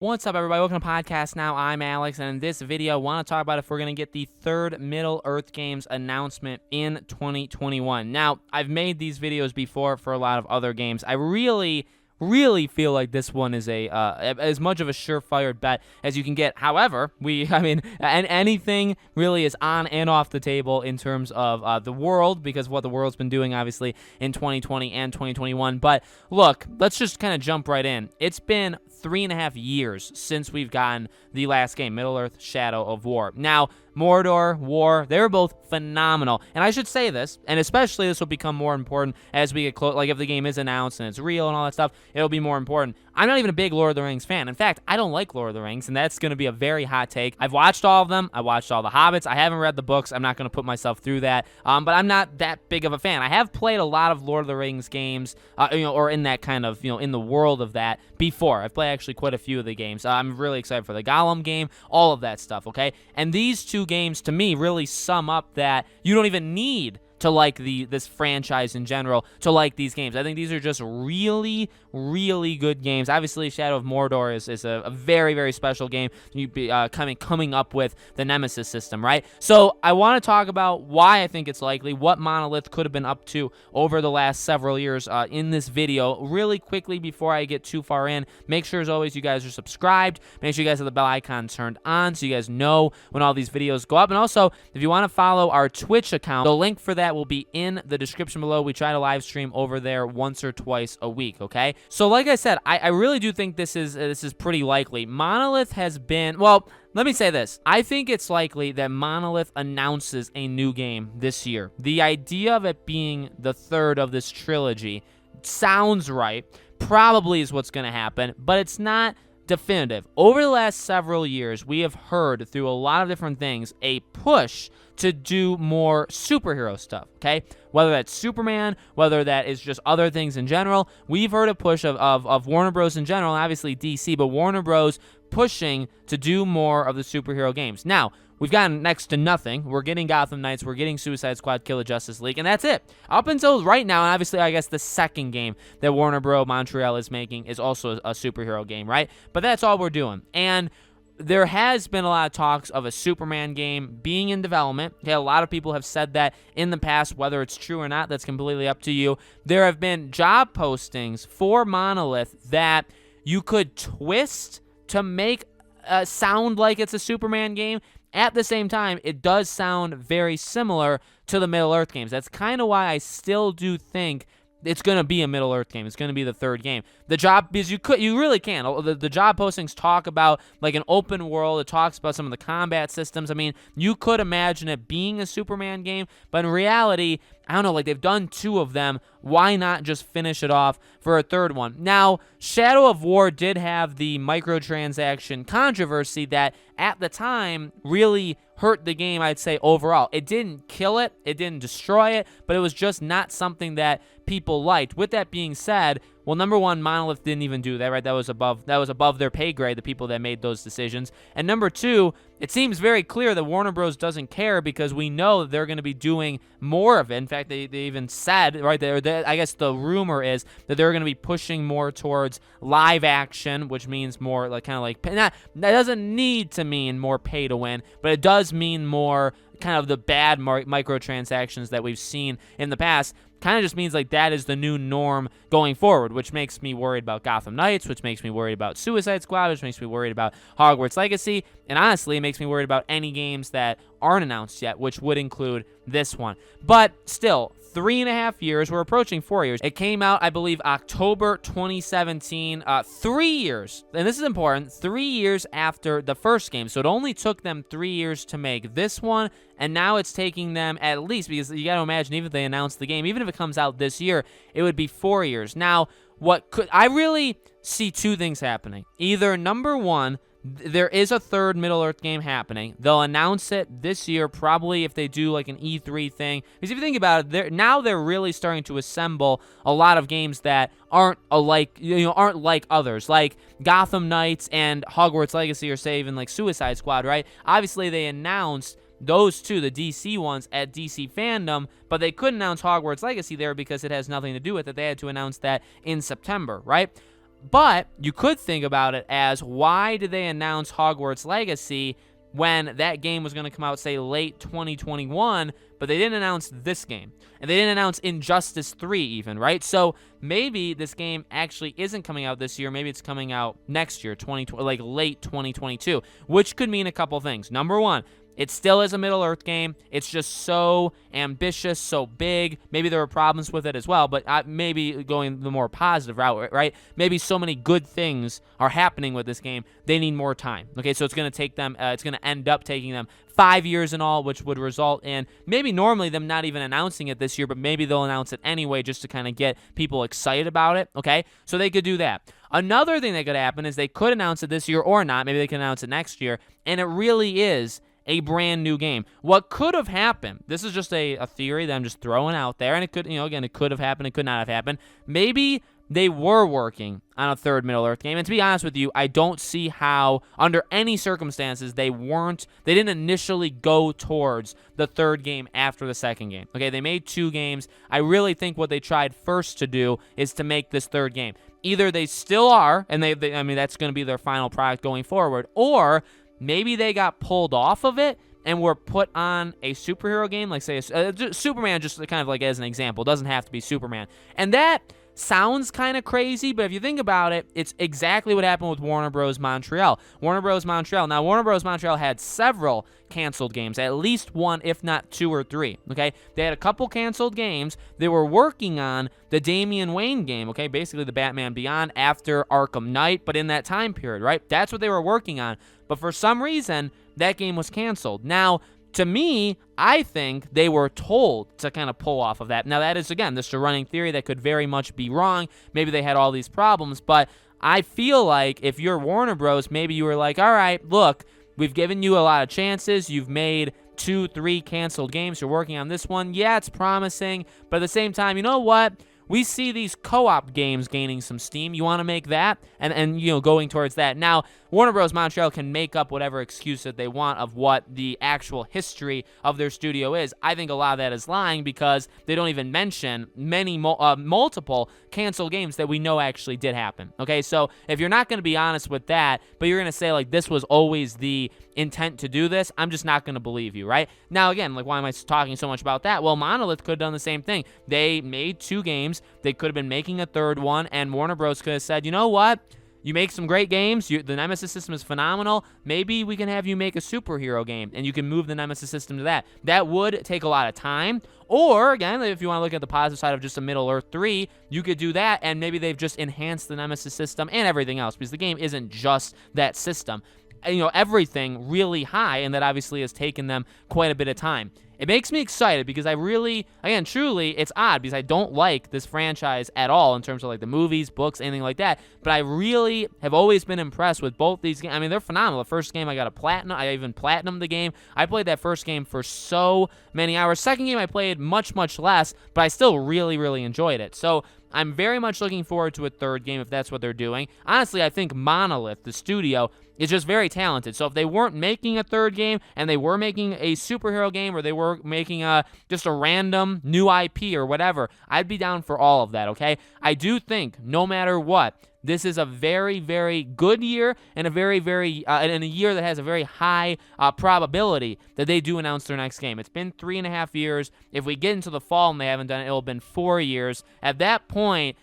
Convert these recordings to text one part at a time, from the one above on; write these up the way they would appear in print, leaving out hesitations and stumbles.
What's up, everybody? Welcome to Podcast Now. I'm Alex, and in this video, I want to talk about if we're going to get the third Middle-earth Games announcement in 2021. Now, I've made these videos before for a lot of other games. I really feel like this one is as much of a surefire bet as you can get. However, anything really is on and off the table in terms of the world, because of what the world's been doing, obviously, in 2020 and 2021. But look, let's just kind of jump right in. It's been 3.5 years since we've gotten the last game, Middle-earth: Shadow of War. Now, Mordor, War, they were both phenomenal. And I should say this, and especially this will become more important as we get close, like if the game is announced and it's real and all that stuff, it'll be more important. I'm not even a big Lord of the Rings fan. In fact, I don't like Lord of the Rings, and that's going to be a very hot take. I've watched all of them. I watched all the Hobbits. I haven't read the books. I'm not going to put myself through that, but I'm not that big of a fan. I have played a lot of Lord of the Rings games, or in that kind of, in the world of that before. I've played actually quite a few of the games. I'm really excited for the Gollum game, all of that stuff, okay? And these two games, to me, really sum up that you don't even need to like this franchise in general to like these games. I think these are just really good games. Obviously, Shadow of Mordor is a very special game. You'd be coming up with the Nemesis system, right? So I want to talk about why I think it's likely, what Monolith could have been up to over the last several years in this video. Really quickly, before I get too far in, make sure as always you guys are subscribed. Make sure you guys have the bell icon turned on so you guys know when all these videos go up. And also, if you want to follow our Twitch account, the link for that will be in the description below. We try to live stream over there once or twice a week, okay? So like I said, I really do think this is pretty likely. Monolith has been, well, let me say this. I think it's likely that Monolith announces a new game this year. The idea of it being the third of this trilogy sounds right. Probably is what's going to happen, but it's not definitive. Over the last several years, we have heard through a lot of different things a push to do more superhero stuff, okay? Whether that's Superman, whether that is just other things in general. We've heard a push of Warner Bros. In general, and obviously DC, but Warner Bros. Pushing to do more of the superhero games. Now, we've gotten next to nothing. We're getting Gotham Knights, we're getting Suicide Squad, Kill the Justice League, and that's it. Up until right now, and obviously, I guess the second game that Warner Bros. Montreal is making is also a superhero game, right? But that's all we're doing. And there has been a lot of talks of a Superman game being in development. Okay, a lot of people have said that in the past. Whether it's true or not, that's completely up to you. There have been job postings for Monolith that you could twist to make sound like it's a Superman game. At the same time, it does sound very similar to the Middle-earth games. That's kind of why I still do think it's going to be a Middle-earth game. It's going to be the third game. Because you really can. The job postings talk about like an open world. It talks about some of the combat systems. I mean, you could imagine it being a Superman game, but in reality, I don't know, like they've done two of them. Why not just finish it off for a third one? Now, Shadow of War did have the microtransaction controversy that at the time really hurt the game, I'd say, overall. It didn't kill it, it didn't destroy it, but it was just not something that people liked. With that being said, well, number one, Monolith didn't even do that, right? That was above their pay grade, the people that made those decisions. And number two, it seems very clear that Warner Bros. Doesn't care because we know that they're going to be doing more of it. In fact, they even said, right there, I guess the rumor is that they're going to be pushing more towards live action, which means more like kind of like, that doesn't need to mean more pay to win, but it does mean more kind of the bad microtransactions that we've seen in the past. Kind of just means like that is the new norm going forward, which makes me worried about Gotham Knights, which makes me worried about Suicide Squad, which makes me worried about Hogwarts Legacy, and honestly, it makes me worried about any games that aren't announced yet, which would include this one. But still, 3.5 years. We're approaching 4 years. It came out, I believe, October 2017. 3 years, and this is important, 3 years after the first game. So it only took them 3 years to make this one, and now it's taking them at least, because you got to imagine, even if they announce the game, even if it comes out this year, it would be 4 years. Now, I really see two things happening. Either, number one, there is a third Middle-earth game happening. They'll announce it this year, probably if they do like an E3 thing. Because if you think about it, now they're really starting to assemble a lot of games that aren't like others, like Gotham Knights and Hogwarts Legacy, or say even like Suicide Squad, right? Obviously, they announced those two, the DC ones, at DC Fandom, but they couldn't announce Hogwarts Legacy there because it has nothing to do with it. They had to announce that in September, right? But you could think about it as, why did they announce Hogwarts Legacy when that game was going to come out, say, late 2021, but they didn't announce this game? And they didn't announce Injustice 3 even, right? So maybe this game actually isn't coming out this year. Maybe it's coming out next year, like late 2022, which could mean a couple things. Number one, it still is a Middle-earth game. It's just so ambitious, so big. Maybe there were problems with it as well, but maybe going the more positive route, right? Maybe so many good things are happening with this game, they need more time. Okay, so it's going to take them, it's going to end up taking them 5 years in all, which would result in maybe normally them not even announcing it this year, but maybe they'll announce it anyway just to kind of get people excited about it, okay? So they could do that. Another thing that could happen is they could announce it this year or not. Maybe they can announce it next year, and it really is a brand new game. What could have happened, this is just a theory that I'm just throwing out there, and it could, again, it could have happened, it could not have happened. Maybe they were working on a third Middle-earth game, and to be honest with you, I don't see how, under any circumstances, they didn't initially go towards the third game after the second game. Okay, they made 2 games. I really think what they tried first to do is to make this third game. Either they still are, and I mean, that's going to be their final product going forward, or maybe they got pulled off of it and were put on a superhero game, like say Superman, just kind of like as an example. It doesn't have to be Superman. And that sounds kind of crazy, but if you think about it, it's exactly what happened with Warner Bros. Montreal. Warner Bros. Montreal had several canceled games, at least 1, if not 2 or 3, okay? They had a couple canceled games. They were working on the Damian Wayne game, okay? Basically the Batman Beyond after Arkham Knight, but in that time period, right? That's what they were working on. But for some reason, that game was canceled. Now, to me, I think they were told to kind of pull off of that. Now, that is, again, just a running theory that could very much be wrong. Maybe they had all these problems, but I feel like if you're Warner Bros., maybe you were like, all right, look, we've given you a lot of chances. You've made 2, 3 canceled games. You're working on this one. Yeah, it's promising, but at the same time, you know what? We see these co-op games gaining some steam. You want to make that and going towards that. Now, Warner Bros. Montreal can make up whatever excuse that they want of what the actual history of their studio is. I think a lot of that is lying because they don't even mention multiple canceled games that we know actually did happen. Okay, so if you're not going to be honest with that, but you're going to say, like, this was always the intent to do this, I'm just not going to believe you, right? Now, again, like, why am I talking so much about that? Well, Monolith could have done the same thing. They made 2 games. They could have been making a third one, and Warner Bros. Could have said, you know what? You make some great games. The Nemesis system is phenomenal. Maybe we can have you make a superhero game, and you can move the Nemesis system to that. That would take a lot of time. Or, again, if you want to look at the positive side of just a Middle-earth 3, you could do that, and maybe they've just enhanced the Nemesis system and everything else, because the game isn't just that system. Everything really high, and that obviously has taken them quite a bit of time. It makes me excited because I really, again, truly, it's odd because I don't like this franchise at all in terms of like the movies, books, anything like that. But I really have always been impressed with both these games. I mean, they're phenomenal. The first game I got a platinum. I even platinumed the game. I played that first game for so many hours. Second game I played much, much less, but I still really, really enjoyed it. So I'm very much looking forward to a third game if that's what they're doing. Honestly, I think Monolith, the studio, is just very talented. So if they weren't making a third game and they were making a superhero game or they were making just a random new IP or whatever, I'd be down for all of that, okay? I do think no matter what, this is a very, very good year and a very, very and a year that has a very high probability that they do announce their next game. It's been 3.5 years. If we get into the fall and they haven't done it, it'll have been 4 years. At that point,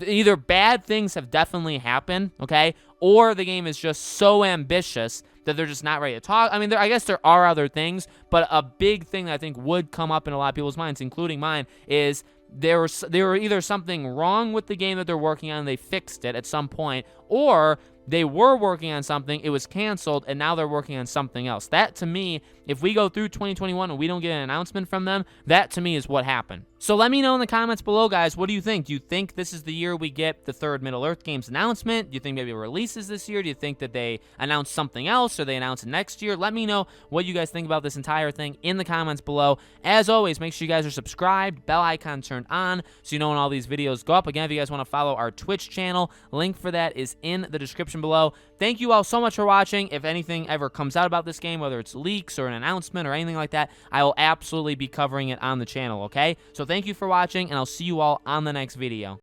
either bad things have definitely happened, okay, or the game is just so ambitious that they're just not ready to talk. I mean, I guess there are other things, but a big thing that I think would come up in a lot of people's minds, including mine, is there were either something wrong with the game that they're working on and they fixed it at some point, or they were working on something, it was canceled, and now they're working on something else. That, to me, if we go through 2021 and we don't get an announcement from them, that, to me, is what happened. So let me know in the comments below, guys, what do you think? Do you think this is the year we get the third Middle-earth Games announcement? Do you think maybe it releases this year? Do you think that they announce something else, or they announce it next year? Let me know what you guys think about this entire thing in the comments below. As always, make sure you guys are subscribed, bell icon turned on, so you know when all these videos go up. Again, if you guys want to follow our Twitch channel, link for that is in the description below. Thank you all so much for watching. If anything ever comes out about this game, whether it's leaks or an announcement or anything like that, I will absolutely be covering it on the channel, okay? So thank you for watching, and I'll see you all on the next video.